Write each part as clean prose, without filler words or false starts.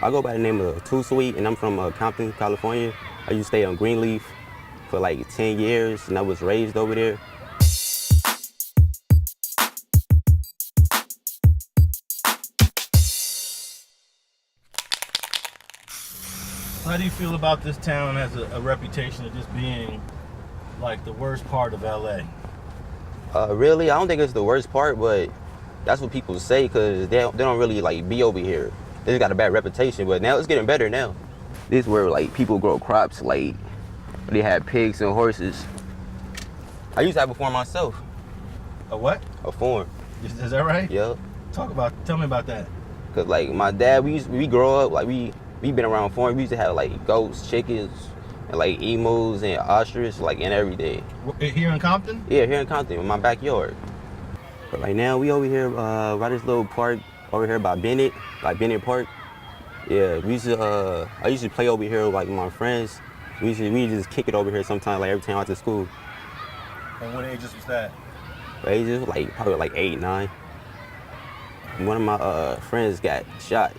I go by the name of TwoSweet, and I'm from Compton, California. I used to stay on Greenleaf for like 10 years, and I was raised over there. How do you feel about this town as a reputation of just being like the worst part of LA? Really, I don't think it's the worst part, but that's what people say because they don't really like be over here. They just got a bad reputation, but now it's getting better now. This is where like people grow crops, like they have pigs and horses. I used to have a farm myself. A what? A farm. Is that right? Yep. Tell me about that. Cause like my dad, we grow up like we been around farm. We used to have like goats, chickens, and like emus and ostriches, like and everything. Here in Compton? Yeah, here in Compton, in my backyard. But right now we over here by this little park over here by Bennett, like Bennett Park. Yeah, we used to I used to play over here like with my friends. We just kick it over here sometimes, like every time after school. And what ages was that? Ages like probably like 8, 9. One of my friends got shot.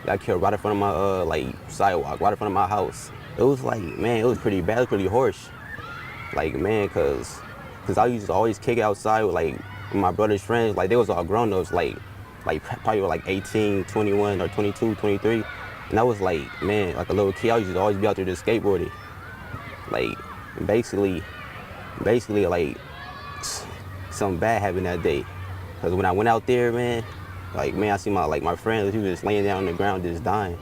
Got killed right in front of my like sidewalk, right in front of my house. It was like, man, it was pretty bad, it was pretty harsh. Like, man, cause I used to always kick it outside with like my brother's friends. Like they was all grown-ups, like probably like 18, 21 or 22, 23. And I was like, man, like a little kid, I used to always be out there just skateboarding. Like basically like something bad happened that day. Cause when I went out there, man, like, man, I see my friends, he was just laying down on the ground just dying.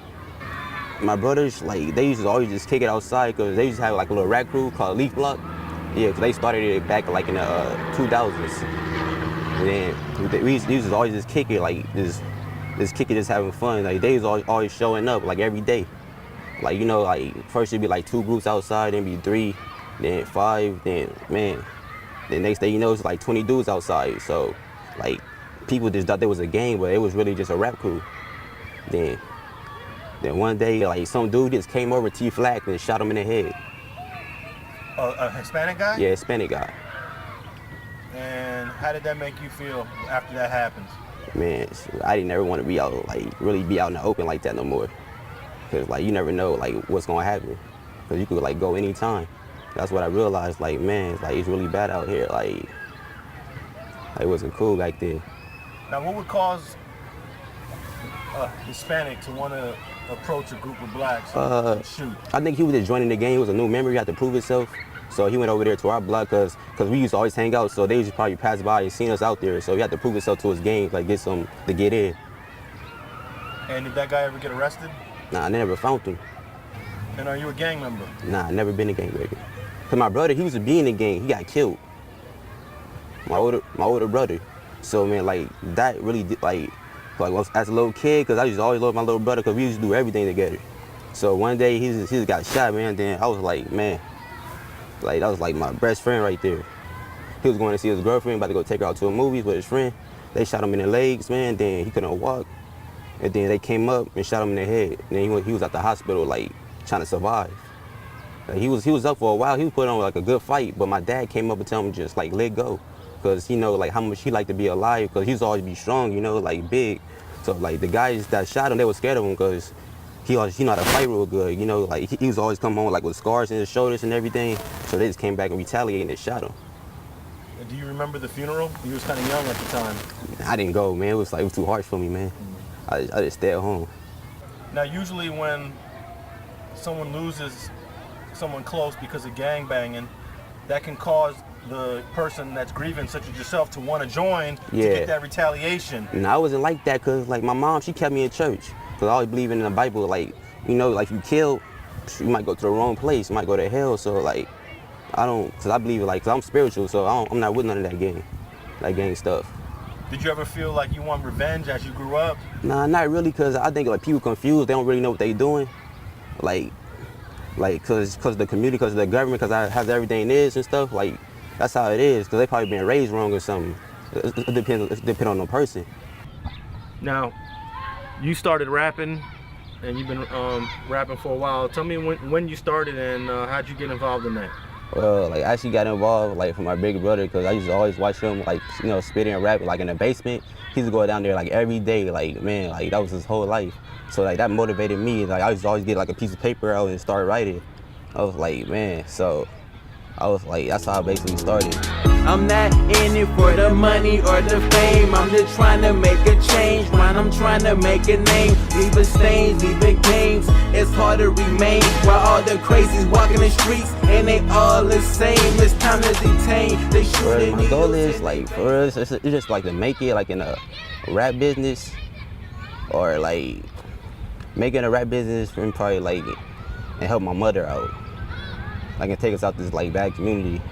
My brothers, like, they used to always just kick it outside because they used to have like a little rap crew called Leaf Block. Yeah, cause they started it back like in the 2000s. And then we used to always just kick it, like just kick it, just having fun. Like they was always showing up like every day. Like, you know, like first it'd be like 2 groups outside, then be 3, then 5, then man. The next day, you know, it's like 20 dudes outside. So like people just thought there was a game, but it was really just a rap crew. Then one day, like some dude just came over T-Flack and shot him in the head. A Hispanic guy? Yeah, Hispanic guy. And how did that make you feel after that happened? Man, I didn't ever want to be out, like really be out in the open like that no more. Cause like you never know like what's gonna happen. Cause you could like go anytime. That's what I realized. Like, man, like it's really bad out here. Like it wasn't cool back then. Now, what would cause a Hispanic to want to approach a group of blacks and shoot? I think he was just joining the game. He was a new member. He had to prove himself. So he went over there to our block because we used to always hang out. So they just probably pass by and seen us out there. So he had to prove himself to his gang, like get some to get in. And did that guy ever get arrested? Nah, I never found him. And are you a gang member? Nah, I never been a gang member. Cause my brother, he used to be in the gang. He got killed. My older brother. So man, like that really did, like as a little kid, cause I used to always love my little brother, cause we used to do everything together. So one day he just got shot, man. Then I was like, man, like that was like my best friend right there. He was going to see his girlfriend, about to go take her out to a movies with his friend. They shot him in the legs, man. Then he couldn't walk, and then they came up and shot him in the head. And then he was at the hospital, like trying to survive. Like, he was up for a while. He was putting on like a good fight, but my dad came up and told him just like let go. Cause he know like how much he liked to be alive, cause he was always be strong, you know, like big. So like the guys that shot him, they were scared of him, cause he know how to fight real good, you know. Like he was always come home like with scars in his shoulders and everything. So they just came back and retaliated and shot him. Do you remember the funeral? You was kind of young at the time. I didn't go, man. It was too hard for me, man. I just stayed at home. Now usually when someone loses someone close because of gang banging, that can cause the person that's grieving, such as yourself, to want to join to get that retaliation. And I wasn't like that, cause like my mom, she kept me in church. Cause I always believe in the Bible, like, you know, like if you kill, you might go to the wrong place, you might go to hell. So like, I don't, cause I believe like, cause I'm spiritual, so I'm not with none of that gang stuff. Did you ever feel like you want revenge as you grew up? Nah, not really, cause I think like people confused, they don't really know what they doing. Like cause the community, cause the government, cause I have everything is and stuff, like, that's how it is, because they probably been raised wrong or something. It depends on the person. Now, you started rapping, and you've been rapping for a while. Tell me when you started and how'd you get involved in that? Well, like I actually got involved like from my big brother because I used to always watch him like spitting and rapping like in the basement. He used to go down there like every day, like man, like that was his whole life. So like that motivated me. Like I used to always get like a piece of paper out and start writing. I was like, man, so I was like, that's how I basically started. I'm not in it for the money or the fame. I'm just trying to make a change, man. I'm trying to make a name. Leaving stains, leaving games. It's hard to remain while all the crazies walking the streets and they all the same. It's time to detain. They shoot. My goal is like for us, it's just like to make it like in a rap business, or like making a rap business and probably like and help my mother out. Like and take us out this like bad community.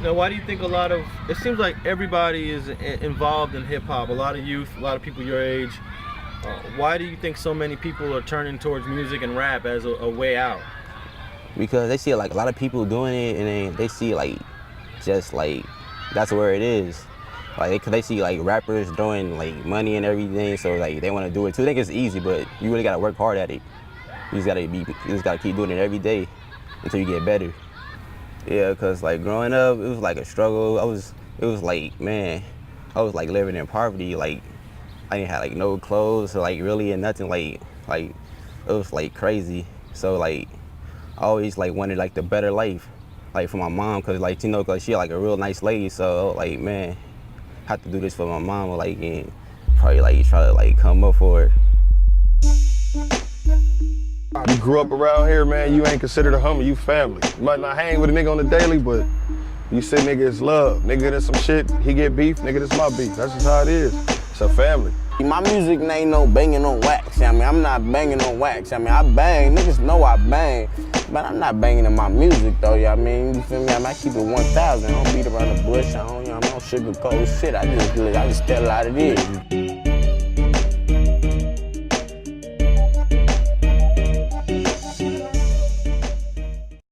Now, why do you think it seems like everybody is involved in hip hop, a lot of youth, a lot of people your age. Why do you think so many people are turning towards music and rap as a way out? Because they see like a lot of people doing it, and they see like just like that's where it is. Like they see like rappers doing like money and everything, so like they want to do it too. They think it's easy, but you really gotta work hard at it. You just gotta keep doing it every day until you get better. Yeah, cause like growing up, it was like a struggle. It was like, man, I was like living in poverty. Like I didn't have like no clothes, or like really and nothing. Like it was like crazy. So like I always like wanted like the better life, like for my mom, cause like cause she like a real nice lady. So like man, I have to do this for my mom, like and probably like try to like come up for her. You grew up around here, man, you ain't considered a homie, you family. You might not hang with a nigga on the daily, but you say nigga it's love. Nigga there's some shit, he get beef, nigga this my beef. That's just how it is. It's a family. My music ain't no banging on wax. I mean, I'm not banging on wax. I mean, I bang, niggas know I bang, but I'm not banging in my music though, you know what I mean? You feel me? I keep it 1,000. I don't beat around the bush, I don't sugarcoat shit. I just tell a lot of this.